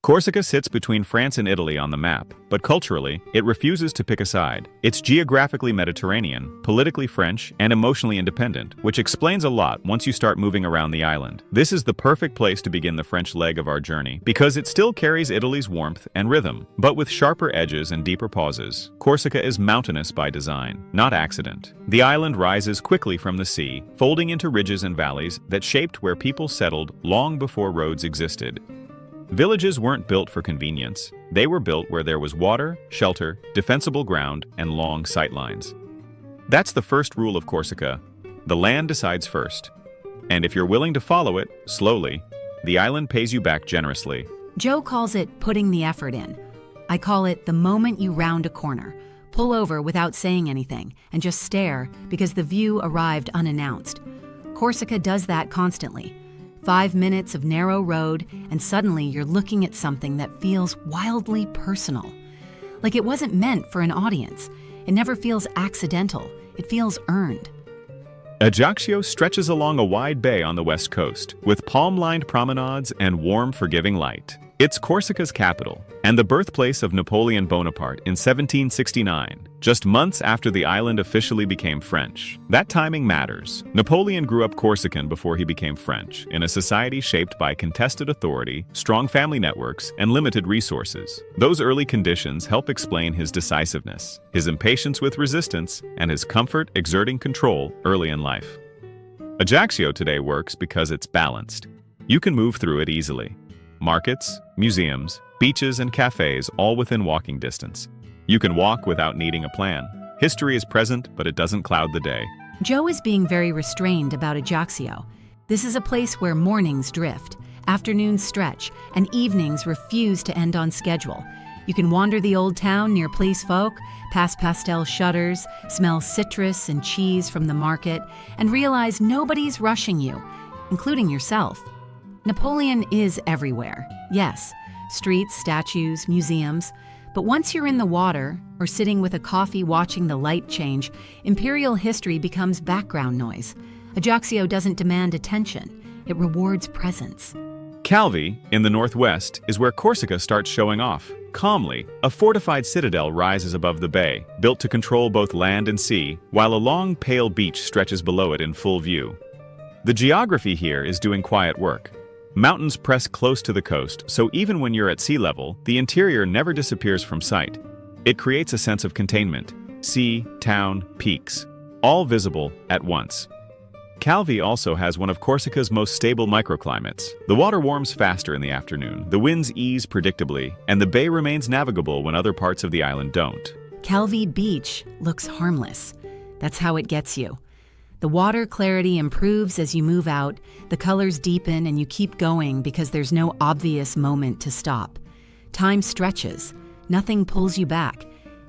Corsica sits between France and Italy on the map, but culturally, it refuses to pick a side. It's geographically Mediterranean, politically French, and emotionally independent, which explains a lot once you start moving around the island. This is the perfect place to begin the French leg of our journey, because it still carries Italy's warmth and rhythm, but with sharper edges and deeper pauses. Corsica is mountainous by design, not accident. The island rises quickly from the sea, folding into ridges and valleys that shaped where people settled long before roads existed. Villages weren't built for convenience. They were built where there was water, shelter, defensible ground, and long sightlines. That's the first rule of Corsica. The land decides first. And if you're willing to follow it, slowly, the island pays you back generously. Joe calls it putting the effort in. I call it the moment you round a corner. Pull over without saying anything and just stare because the view arrived unannounced. Corsica does that constantly. 5 minutes of narrow road, and suddenly you're looking at something that feels wildly personal. Like it wasn't meant for an audience. It never feels accidental. It feels earned. Ajaccio stretches along a wide bay on the west coast, with palm-lined promenades and warm, forgiving light. It's Corsica's capital, and the birthplace of Napoleon Bonaparte in 1769, just months after the island officially became French. That timing matters. Napoleon grew up Corsican before he became French, in a society shaped by contested authority, strong family networks, and limited resources. Those early conditions help explain his decisiveness, his impatience with resistance, and his comfort exerting control early in life. Ajaccio today works because it's balanced. You can move through it easily. Markets, museums, beaches, and cafes all within walking distance. You can walk without needing a plan. History is present, but it doesn't cloud the day. Joe is being very restrained about Ajaccio. This is a place where mornings drift, afternoons stretch, and evenings refuse to end on schedule. You can wander the old town near Place Folk, past pastel shutters, smell citrus and cheese from the market, and realize nobody's rushing you, including yourself. Napoleon is everywhere, yes, streets, statues, museums, but once you're in the water or sitting with a coffee watching the light change, imperial history becomes background noise. Ajaccio doesn't demand attention, it rewards presence. Calvi, in the northwest, is where Corsica starts showing off. Calmly, a fortified citadel rises above the bay, built to control both land and sea, while a long, pale beach stretches below it in full view. The geography here is doing quiet work. Mountains press close to the coast, so even when you're at sea level, the interior never disappears from sight. It creates a sense of containment. Sea, town, peaks, all visible at once. Calvi also has one of Corsica's most stable microclimates. The water warms faster in the afternoon, the winds ease predictably, and the bay remains navigable when other parts of the island don't. Calvi Beach looks harmless. That's how it gets you. The water clarity improves as you move out, the colors deepen, and you keep going because there's no obvious moment to stop. Time stretches, nothing pulls you back,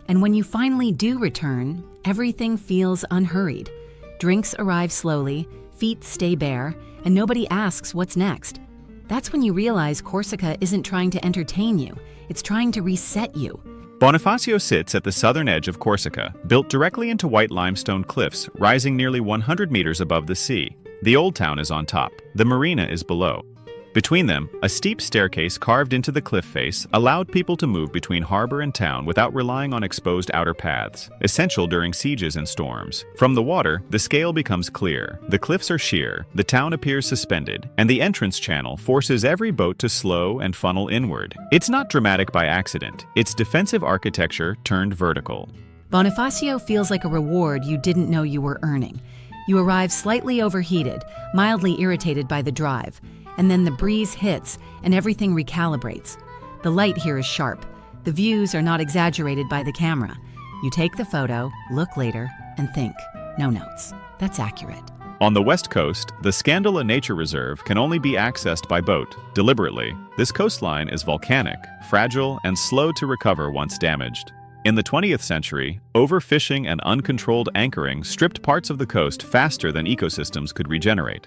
and when you finally do return, everything feels unhurried. Drinks arrive slowly, feet stay bare, and nobody asks what's next. That's when you realize Corsica isn't trying to entertain you, it's trying to reset you. Bonifacio sits at the southern edge of Corsica, built directly into white limestone cliffs, rising nearly 100 meters above the sea. The old town is on top. The marina is below. Between them, a steep staircase carved into the cliff face allowed people to move between harbor and town without relying on exposed outer paths, essential during sieges and storms. From the water, the scale becomes clear. The cliffs are sheer, the town appears suspended, and the entrance channel forces every boat to slow and funnel inward. It's not dramatic by accident. It's defensive architecture turned vertical. Bonifacio feels like a reward you didn't know you were earning. You arrive slightly overheated, mildly irritated by the drive, and then the breeze hits and everything recalibrates. The light here is sharp. The views are not exaggerated by the camera. You take the photo, look later, and think, no notes. That's accurate. On the west coast, the Scandola Nature Reserve can only be accessed by boat, deliberately. This coastline is volcanic, fragile, and slow to recover once damaged. In the 20th century, overfishing and uncontrolled anchoring stripped parts of the coast faster than ecosystems could regenerate.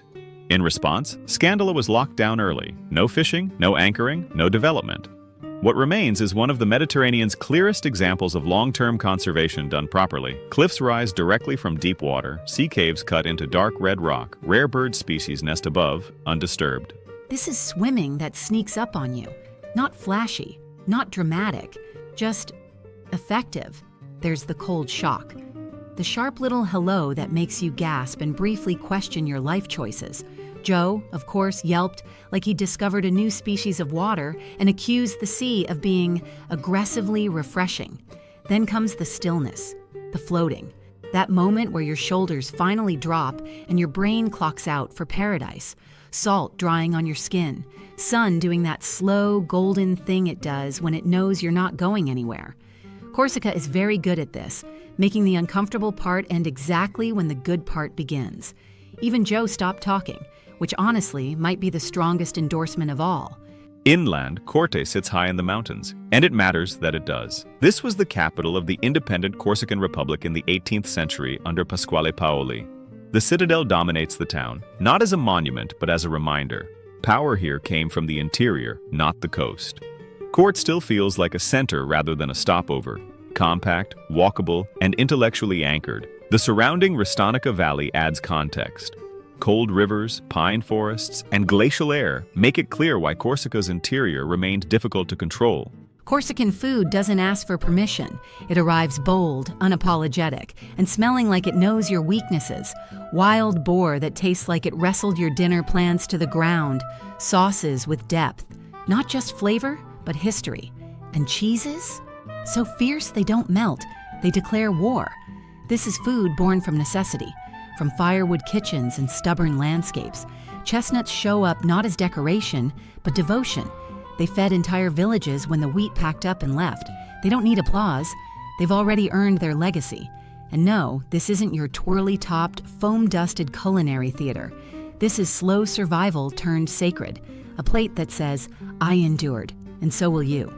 In response, Scandola was locked down early. No fishing, no anchoring, no development. What remains is one of the Mediterranean's clearest examples of long-term conservation done properly. Cliffs rise directly from deep water, sea caves cut into dark red rock, rare bird species nest above, undisturbed. This is swimming that sneaks up on you. Not flashy, not dramatic, just effective. There's the cold shock. The sharp little hello that makes you gasp and briefly question your life choices. Joe, of course, yelped like he discovered a new species of water and accused the sea of being aggressively refreshing. Then comes the stillness, the floating, that moment where your shoulders finally drop and your brain clocks out for paradise. Salt drying on your skin, sun doing that slow, golden thing it does when it knows you're not going anywhere. Corsica is very good at this, making the uncomfortable part end exactly when the good part begins. Even Joe stopped talking, which honestly might be the strongest endorsement of all. Inland, Corte sits high in the mountains, and it matters that it does. This was the capital of the independent Corsican Republic in the 18th century under Pasquale Paoli. The citadel dominates the town, not as a monument but as a reminder. Power here came from the interior, not the coast. Corte still feels like a center rather than a stopover. Compact, walkable, and intellectually anchored, the surrounding Ristonica Valley adds context. Cold rivers, pine forests, and glacial air make it clear why Corsica's interior remained difficult to control. Corsican food doesn't ask for permission. It arrives bold, unapologetic, and smelling like it knows your weaknesses. Wild boar that tastes like it wrestled your dinner plans to the ground. Sauces with depth. Not just flavor, but history. And cheeses? So fierce they don't melt. They declare war. This is food born from necessity. From firewood kitchens and stubborn landscapes, chestnuts show up not as decoration, but devotion. They fed entire villages when the wheat packed up and left. They don't need applause. They've already earned their legacy. And no, this isn't your twirly-topped, foam-dusted culinary theater. This is slow survival turned sacred. A plate that says, I endured, and so will you.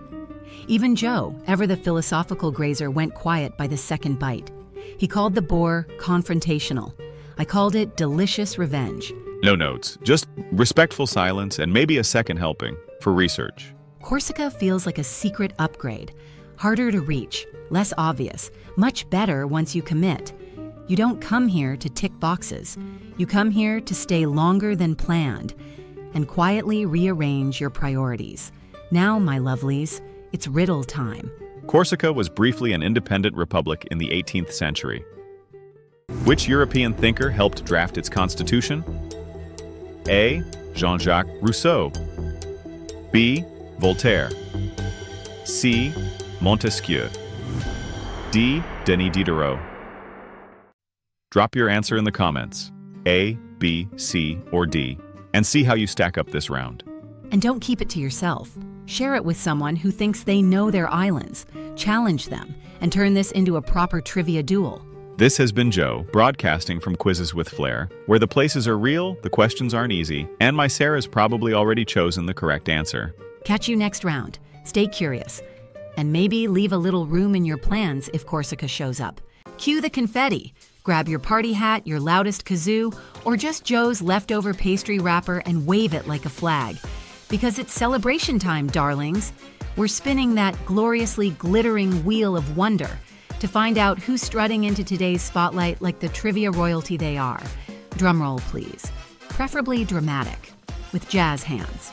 Even Joe, ever the philosophical grazer, went quiet by the second bite. He called the boar confrontational. I called it delicious revenge. No notes, just respectful silence and maybe a second helping for research. Corsica feels like a secret upgrade. Harder to reach, less obvious, much better once you commit. You don't come here to tick boxes. You come here to stay longer than planned and quietly rearrange your priorities. Now, my lovelies, it's riddle time. Corsica was briefly an independent republic in the 18th century. Which European thinker helped draft its constitution? A. Jean-Jacques Rousseau. B. Voltaire. C. Montesquieu. D. Denis Diderot. Drop your answer in the comments, A, B, C, or D, and see how you stack up this round. And don't keep it to yourself. Share it with someone who thinks they know their islands. Challenge them and turn this into a proper trivia duel. This has been Joe, broadcasting from Quizzes with Flair, where the places are real, the questions aren't easy, and my Sarah's probably already chosen the correct answer. Catch you next round. Stay curious. And maybe leave a little room in your plans if Corsica shows up. Cue the confetti. Grab your party hat, your loudest kazoo, or just Joe's leftover pastry wrapper and wave it like a flag. Because it's celebration time, darlings. We're spinning that gloriously glittering wheel of wonder to find out who's strutting into today's spotlight like the trivia royalty they are. Drumroll, please. Preferably dramatic, with jazz hands.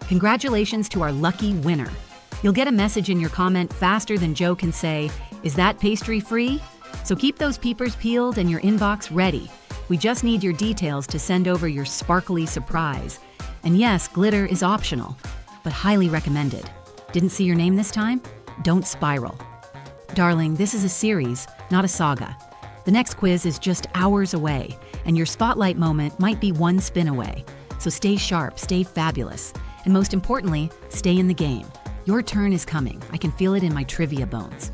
Congratulations to our lucky winner. You'll get a message in your comment faster than Joe can say, "Is that pastry free?" So keep those peepers peeled and your inbox ready. We just need your details to send over your sparkly surprise. And yes, glitter is optional, but highly recommended. Didn't see your name this time? Don't spiral. Darling, this is a series, not a saga. The next quiz is just hours away, and your spotlight moment might be one spin away. So stay sharp, stay fabulous, and most importantly, stay in the game. Your turn is coming. I can feel it in my trivia bones.